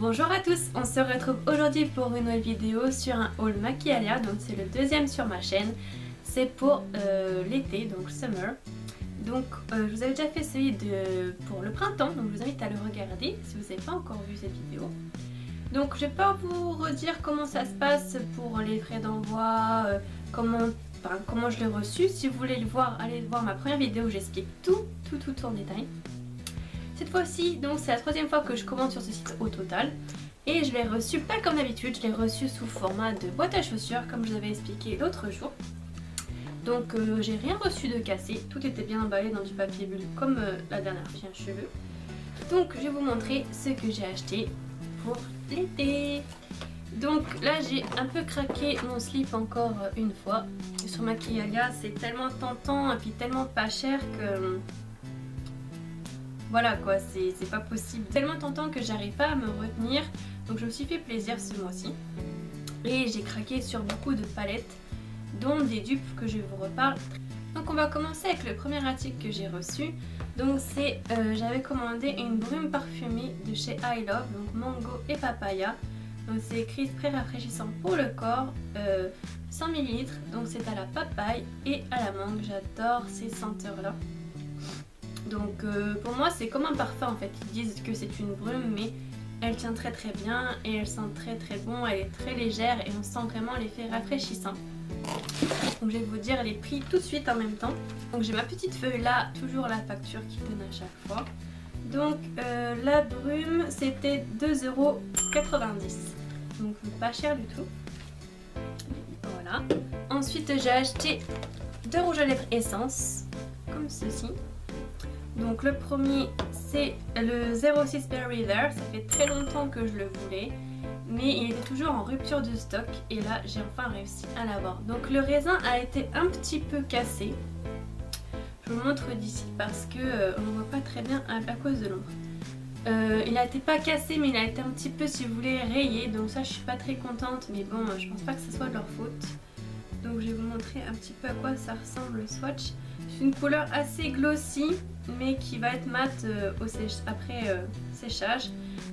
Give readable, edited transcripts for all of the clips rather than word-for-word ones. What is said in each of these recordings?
Bonjour à tous, on se retrouve aujourd'hui pour une nouvelle vidéo sur un haul Maquialia, donc c'est le deuxième sur ma chaîne. C'est pour l'été, donc summer. Donc je vous avais déjà fait celui pour le printemps, donc je vous invite à le regarder si vous n'avez pas encore vu cette vidéo. Donc je vais pas vous redire comment ça se passe pour les frais d'envoi, comment je l'ai reçu. Si vous voulez le voir, allez voir ma première vidéo où j'explique tout en détail. Cette fois-ci, donc c'est la troisième fois que je commande sur ce site au total. Et je l'ai reçu pas comme d'habitude, je l'ai reçu sous format de boîte à chaussures comme je vous avais expliqué l'autre jour. Donc j'ai rien reçu de cassé, tout était bien emballé dans du papier bulle comme la dernière fille à cheveux. Donc je vais vous montrer ce que j'ai acheté pour l'été. Donc là j'ai un peu craqué mon slip encore une fois. Sur Maquialia c'est tellement tentant et puis tellement pas cher que... Voilà quoi, c'est pas possible. Tellement tentant que j'arrive pas à me retenir. Donc je me suis fait plaisir ce mois-ci. Et j'ai craqué sur beaucoup de palettes, dont des dupes que je vous reparle. Donc on va commencer avec le premier article que j'ai reçu. Donc c'est, j'avais commandé une brume parfumée de chez I Love, donc mango et papaya. Donc c'est écrit très rafraîchissant pour le corps, 100 ml. Donc c'est à la papaye et à la mangue. J'adore ces senteurs là. Donc pour moi c'est comme un parfum en fait, ils disent que c'est une brume mais elle tient très bien et elle sent très bon, elle est très légère et on sent vraiment l'effet rafraîchissant. Donc je vais vous dire les prix tout de suite en même temps. Donc j'ai ma petite feuille là, toujours la facture qui donne à chaque fois. Donc la brume c'était 2,90 €, donc pas cher du tout. Voilà. Ensuite j'ai acheté 2 rouges à lèvres essence, comme ceci. Donc le premier c'est le 06 Berry There, ça fait très longtemps que je le voulais mais il était toujours en rupture de stock et là j'ai enfin réussi à l'avoir. Donc le raisin a été un petit peu cassé, je vous le montre d'ici parce que on ne voit pas très bien à cause de l'ombre. Il a été pas cassé mais il a été un petit peu, si vous voulez, rayé, donc ça je suis pas très contente mais bon je pense pas que ce soit de leur faute. Donc je vais vous montrer un petit peu à quoi ça ressemble le swatch. C'est une couleur assez glossy mais qui va être mat après séchage.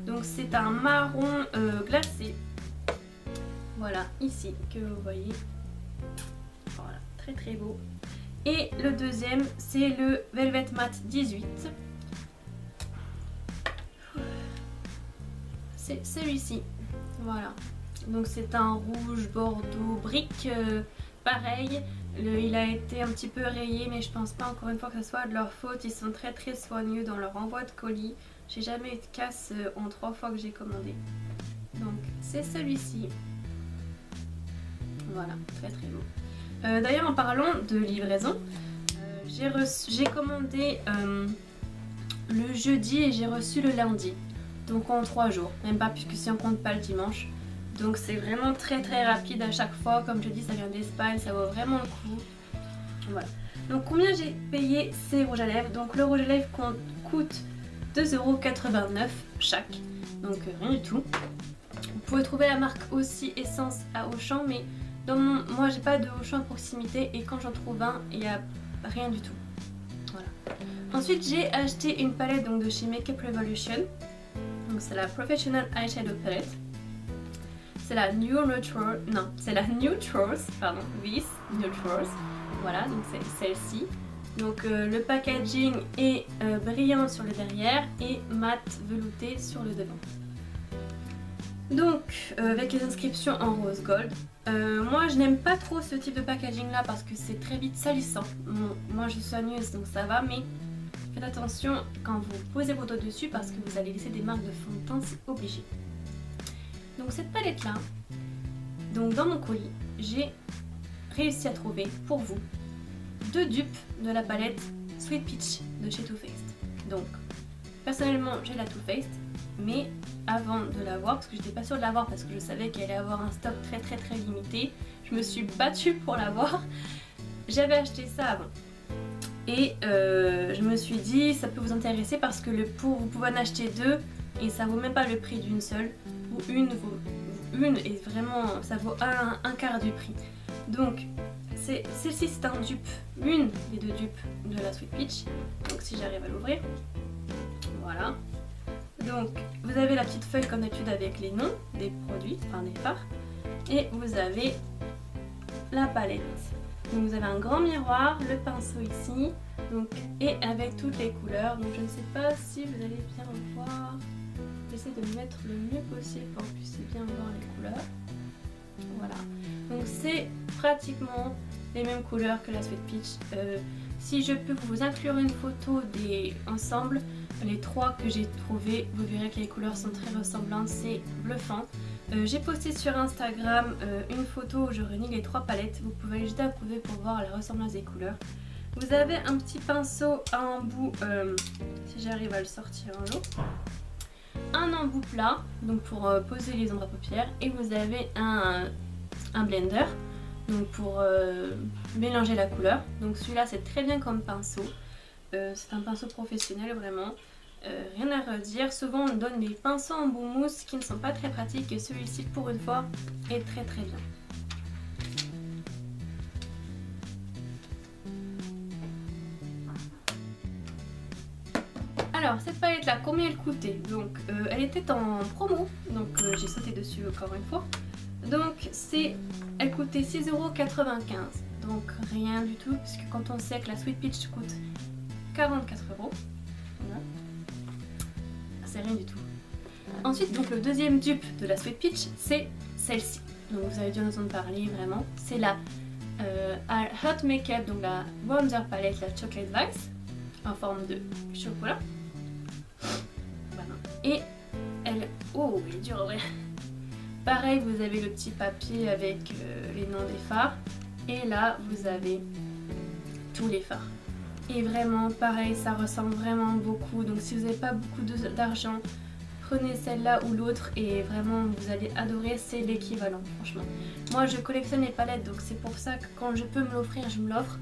Donc c'est un marron glacé. Voilà, ici que vous voyez. Voilà, très beau. Et le deuxième c'est le Velvet Matte 18. C'est celui-ci. Voilà. Donc c'est un rouge bordeaux brique. Pareil, il a été un petit peu rayé mais je pense pas encore une fois que ce soit de leur faute. Ils sont très soigneux dans leur envoi de colis. J'ai jamais eu de casse en 3 fois que j'ai commandé. Donc c'est celui-ci. Voilà, très beau. D'ailleurs en parlant de livraison, j'ai commandé le jeudi et j'ai reçu le lundi. Donc en 3 jours, même pas puisque si on compte pas le dimanche. Donc c'est vraiment très rapide à chaque fois, comme je dis ça vient d'Espagne, ça vaut vraiment le coup. Voilà. Donc combien j'ai payé ces rouges à lèvres? Donc le rouge à lèvres coûte 2,89 € chaque, donc rien du tout. Vous pouvez trouver la marque aussi Essence à Auchan, mais moi j'ai pas de Auchan à proximité et quand j'en trouve un, il n'y a rien du tout. Voilà. Ensuite j'ai acheté une palette donc, de chez Makeup Revolution. Donc c'est la Professional Eyeshadow Palette. C'est la Neutrals, pardon, Vis Neutrals. Voilà, donc c'est celle-ci. Donc le packaging est brillant sur le derrière et mat velouté sur le devant. Donc avec les inscriptions en rose gold. Moi je n'aime pas trop ce type de packaging là parce que c'est très vite salissant. Bon, moi je suis soigneuse donc ça va, mais faites attention quand vous posez vos doigts dessus parce que vous allez laisser des marques de fond de teint, c'est obligé. Donc cette palette là, donc dans mon colis, j'ai réussi à trouver pour vous 2 dupes de la palette Sweet Peach de chez Too Faced. Donc personnellement j'ai la Too Faced, mais avant de l'avoir, parce que j'étais pas sûre de l'avoir parce que je savais qu'elle allait avoir un stock très limité, je me suis battue pour l'avoir. J'avais acheté ça avant. Et je me suis dit ça peut vous intéresser parce que vous pouvez en acheter 2 et ça vaut même pas le prix d'une seule. Ou une et vraiment ça vaut un quart du prix. Donc celle-ci c'est un dupe, une des 2 dupes de la Sweet Peach. Donc si j'arrive à l'ouvrir, voilà. Donc vous avez la petite feuille comme d'habitude avec les noms des produits, enfin des fards. Et vous avez la palette. Donc vous avez un grand miroir, le pinceau ici, donc, et avec toutes les couleurs. Donc je ne sais pas si vous allez bien voir. J'essaie de me mettre le mieux possible pour que vous puissiez bien voir les couleurs. Voilà. Donc c'est pratiquement les mêmes couleurs que la Sweet Peach. Si je peux vous inclure une photo des ensembles, les trois que j'ai trouvés, vous verrez que les couleurs sont très ressemblantes, c'est bluffant. J'ai posté sur Instagram une photo où je réunis les trois palettes, vous pouvez aller jeter un coup d'œil pour voir la ressemblance des couleurs. Vous avez un petit pinceau à embout, si j'arrive à le sortir un jour, un embout plat, donc pour poser les ombres à paupières, et vous avez un blender, donc pour mélanger la couleur. Donc celui-là c'est très bien comme pinceau, c'est un pinceau professionnel vraiment. Rien à redire, souvent on donne des pinceaux en bout mousse qui ne sont pas très pratiques et celui-ci pour une fois est très très bien. Alors cette palette là, combien elle coûtait? Donc elle était en promo, donc j'ai sauté dessus encore une fois. Donc elle coûtait 6,95€, donc rien du tout puisque quand on sait que la Sweet Peach coûte 44€, voilà. C'est rien du tout. Ensuite, donc le deuxième dupe de la Sweet Peach, c'est celle-ci. Donc vous avez dû en entendre parler vraiment. C'est la Hot Makeup, donc la Wonder Palette, la Chocolate Vice, en forme de chocolat. Voilà. Et elle... Oh, elle est dure à ouvrir. Pareil, vous avez le petit papier avec les noms des fards. Et là, vous avez tous les fards. Et vraiment pareil, ça ressemble vraiment beaucoup, donc si vous n'avez pas beaucoup d'argent, prenez celle-là ou l'autre et vraiment vous allez adorer, c'est l'équivalent franchement. Moi je collectionne les palettes, donc c'est pour ça que quand je peux me l'offrir, je me l'offre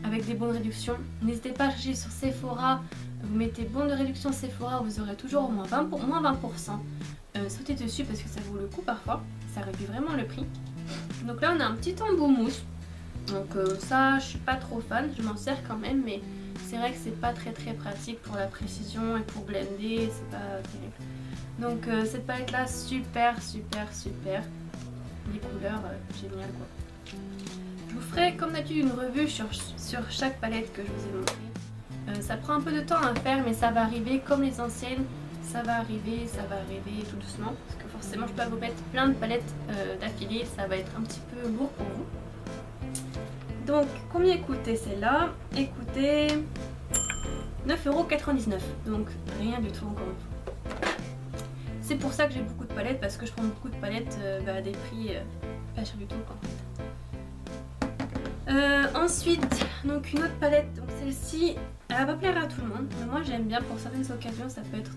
avec des bons de réduction. N'hésitez pas à chercher sur Sephora, vous mettez bon de réduction Sephora, vous aurez toujours au moins 20%. Sautez dessus parce que ça vaut le coup parfois, ça réduit vraiment le prix. Donc là on a un petit embout mousse. Donc ça je suis pas trop fan, je m'en sers quand même mais c'est vrai que c'est pas très pratique pour la précision et pour blender, c'est pas terrible. Donc cette palette là super. Les couleurs géniales quoi. Je vous ferai comme d'habitude une revue sur chaque palette que je vous ai montré. Ça prend un peu de temps à faire mais ça va arriver comme les anciennes, ça va arriver tout doucement parce que forcément je peux vous mettre plein de palettes d'affilée, ça va être un petit peu lourd pour vous. Donc combien coûtait celle-là? Écoutez, 9,99€, donc rien du tout encore une fois. C'est pour ça que j'ai beaucoup de palettes, parce que je prends beaucoup de palettes à des prix pas chers du tout en fait. Ensuite, donc une autre palette, donc celle-ci, elle va pas plaire à tout le monde, mais moi j'aime bien pour certaines occasions, ça peut être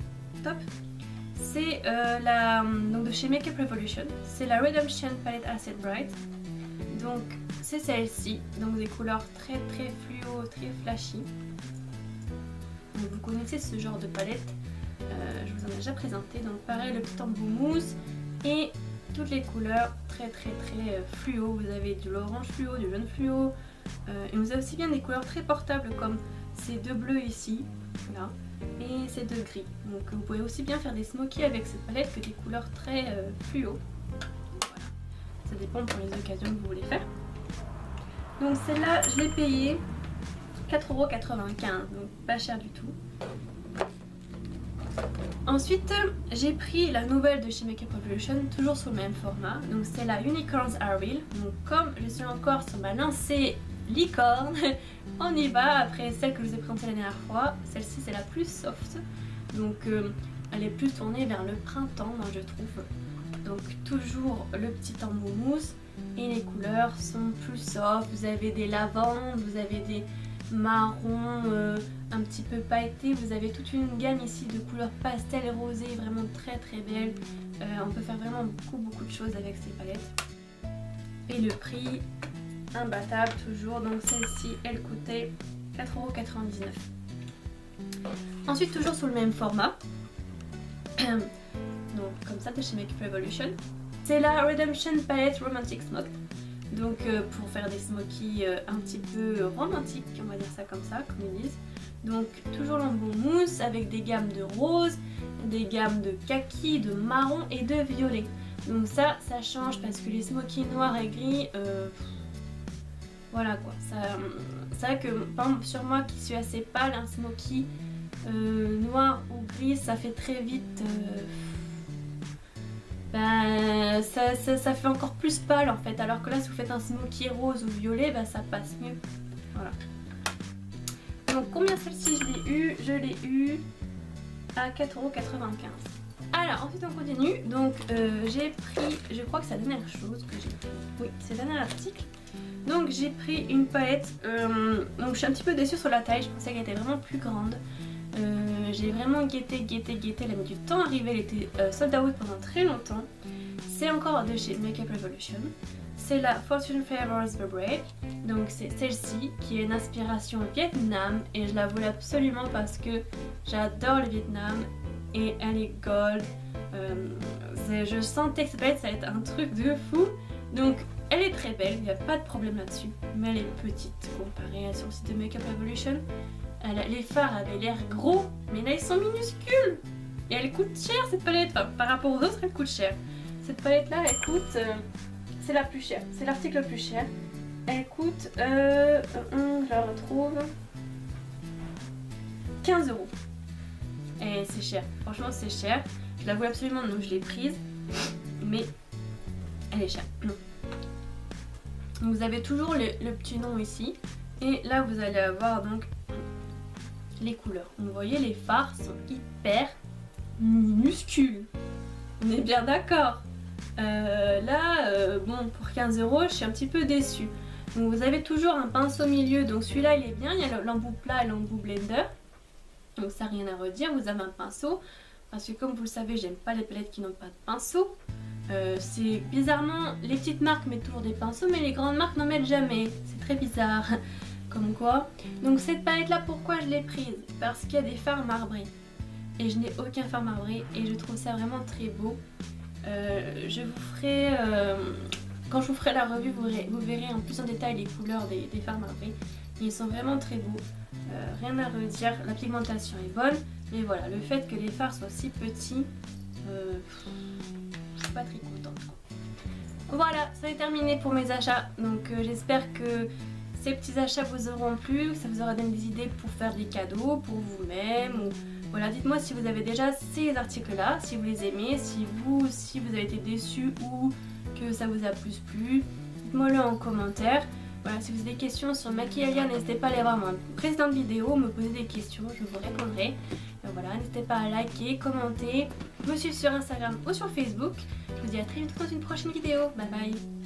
top. C'est donc de chez Makeup Revolution, c'est la Redemption Palette Acid Bright. Donc c'est celle-ci, donc des couleurs très fluo, très flashy. Donc, vous connaissez ce genre de palette, je vous en ai déjà présenté. Donc pareil, le petit embout mousse et toutes les couleurs très fluo. Vous avez de l'orange fluo, du jaune fluo, et vous avez aussi bien des couleurs très portables comme ces deux bleus ici, là, et ces deux gris. Donc vous pouvez aussi bien faire des smokies avec cette palette que des couleurs très fluo. Ça dépend pour les occasions que vous voulez faire. Donc celle-là, je l'ai payée 4,95€, donc pas cher du tout. Ensuite, j'ai pris la nouvelle de chez Makeup Revolution, toujours sous le même format. Donc c'est la Unicorns Are Real. Donc comme je suis encore sur ma lancée licorne, on y va. Après celle que je vous ai présentée la dernière fois, celle-ci c'est la plus soft. Donc elle est plus tournée vers le printemps, moi je trouve. Donc toujours le petit embout mousse et les couleurs sont plus soft. Vous avez des lavandes, vous avez des marrons un petit peu pailletés. Vous avez toute une gamme ici de couleurs pastel et rosées, vraiment très belles. On peut faire vraiment beaucoup de choses avec ces palettes. Et le prix, imbattable toujours. Donc celle-ci, elle coûtait 4,99€. Ensuite, toujours sous le même format. Donc comme ça de chez Makeup Revolution. C'est la Redemption Palette Romantic Smoked. Donc pour faire des smokies un petit peu romantiques, on va dire ça comme ça, comme ils disent. Donc toujours l'embout mousse avec des gammes de roses, des gammes de kaki, de marron et de violet. Donc ça change parce que les smokies noirs et gris, voilà quoi. C'est vrai que par exemple, sur moi qui suis assez pâle, un smoky noir ou gris, ça fait très vite... ça fait encore plus pâle en fait, alors que là si vous faites un smoky rose ou violet, ça passe mieux. Voilà. Donc combien celle-ci je l'ai eu à 4,95 €. Alors ensuite on continue, donc j'ai pris, je crois que c'est la dernière chose que j'ai pris, oui c'est le dernier article. Donc j'ai pris une palette, donc je suis un petit peu déçue sur la taille, je pensais qu'elle était vraiment plus grande. J'ai vraiment guetté, elle a mis du temps à arriver, elle était sold out pendant très longtemps. C'est encore de chez Makeup Revolution. C'est la Fortune Favors The Braid. Donc c'est celle-ci qui est une inspiration Vietnam et je la voulais absolument parce que j'adore le Vietnam et elle est gold. Je sentais que cette palette ça allait être un truc de fou. Donc elle est très belle, il n'y a pas de problème là-dessus, mais elle est petite comparée à sur le site de Makeup Revolution. Les fards avaient l'air gros, mais là ils sont minuscules. Et elle coûte cher cette palette, enfin par rapport aux autres elle coûte cher. Cette palette là elle coûte, c'est la plus chère, c'est l'article le plus cher. Elle coûte, je la retrouve, 15 €. Et c'est cher, franchement c'est cher. Je la voulais absolument donc je l'ai prise, mais elle est chère. Donc vous avez toujours le petit nom ici. Et là vous allez avoir donc les couleurs. Donc, vous voyez les fards sont hyper minuscules. On est bien d'accord. Bon pour 15 €, je suis un petit peu déçue. Donc vous avez toujours un pinceau au milieu. Donc celui-là il est bien. Il y a l'embout plat et l'embout blender. Donc ça rien à redire. Vous avez un pinceau. Parce que comme vous le savez, j'aime pas les palettes qui n'ont pas de pinceau. C'est bizarrement, les petites marques mettent toujours des pinceaux, mais les grandes marques n'en mettent jamais. C'est très bizarre. Comme quoi. Donc cette palette là, pourquoi je l'ai prise? Parce qu'il y a des fards marbrés. Et je n'ai aucun fard marbré et je trouve ça vraiment très beau. Je vous ferai, quand je vous ferai la revue, vous verrez en plus en détail les couleurs des fards marbrés. Ils sont vraiment très beaux. Rien à redire, la pigmentation est bonne. Mais voilà, le fait que les fards soient si petits, je suis pas très contente quoi. Voilà, ça est terminé pour mes achats. Donc j'espère que ces petits achats vous auront plu, que ça vous aura donné des idées pour faire des cadeaux pour vous-même. Ou... Voilà, dites-moi si vous avez déjà ces articles-là, si vous les aimez, si vous avez été déçus ou que ça vous a plus plu. Dites-moi-le en commentaire. Voilà, si vous avez des questions sur Maquillalia, n'hésitez pas à aller voir ma précédente vidéo, me poser des questions, je vous répondrai. Voilà, n'hésitez pas à liker, commenter, me suivre sur Instagram ou sur Facebook. Je vous dis à très vite dans une prochaine vidéo. Bye bye.